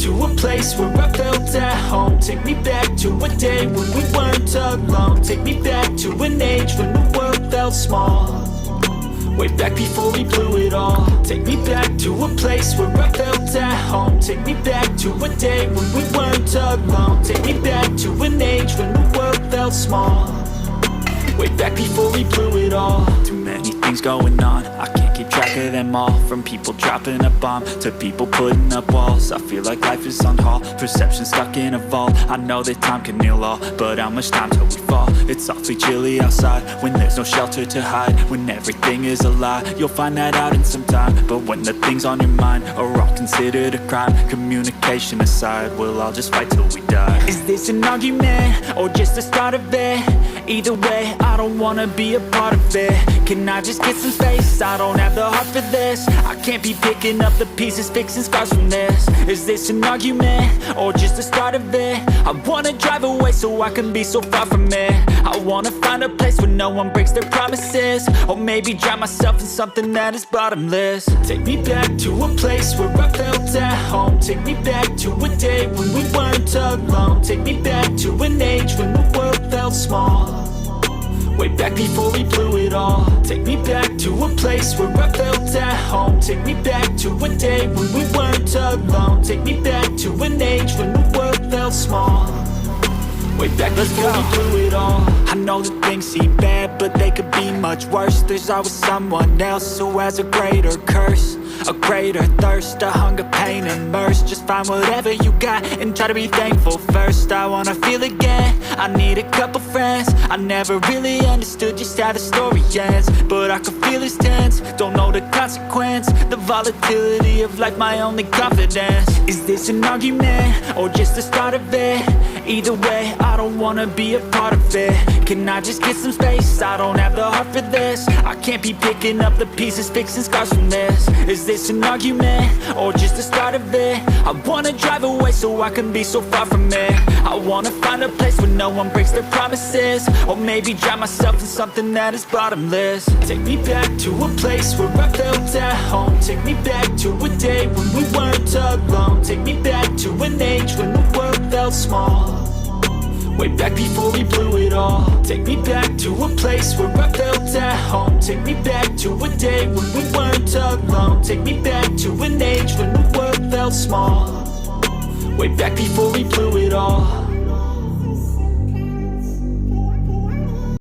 to a place where I felt at home. Take me back to a day when we weren't alone. Take me back to an age when the world felt small. Way back before we blew it all. Take me back to a place where I felt at home. Take me back to a day when we weren't alone. Take me back to an age when the world felt small. Way back before we blew it all. Too many things going on, I can't keep track of them all. From people dropping a bomb to people putting up walls. I feel like life is on hold, perception stuck in a vault. I know that time can heal all, but how much time till we fall? It's awfully chilly outside when there's no shelter to hide. When everything is a lie, you'll find that out in some time. But when the things on your mind are all considered a crime, communication aside, we'll all just fight till we die. Is this an argument or just the start of it? Either way, I don't wanna be a part of it. Can I just get some space? I don't have the heart for this. I can't be picking up the pieces, fixing scars from this. Is this an argument or just the start of it? I wanna drive away so I can be so far from it. I wanna find a place where no one breaks their promises. Or maybe drown myself in something that is bottomless. Take me back to a place where I felt at home. Take me back to a day when we weren't alone. Take me back to an age when the world felt small. Way back before we blew it all. Take me back to a place where I felt at home. Take me back to a day when we weren't alone. Take me back to an age when the world felt small. Way back before we blew it all. I know that things seem bad, but they could be much worse. There's always someone else who has a greater curse, a greater thirst, a hunger, pain, and mercy. Just find whatever you got and try to be thankful first. I wanna feel again, I need a couple friends. I never really understood just how the story ends, but I can feel it's tense, don't know the consequence. The volatility of life, my only confidence. Is this an argument or just the start of it? Either way, I don't wanna be a part of it. Can I just get some space? I don't have the heart for this. I can't be picking up the pieces, fixing scars from this. Is this an argument or just the start of it? I wanna drive away so I can be so far from it. I wanna find a place where no one breaks their promises. Or maybe drown myself in something that is bottomless. Take me back to a place where I felt at home. Take me back to a day when we weren't alone. Take me back to an age when the world felt small. Way back before we blew it all. Take me back to a place where I felt at home. Take me back to a day when we weren't alone. Take me back to an age when the world felt small. Way back before we blew it all.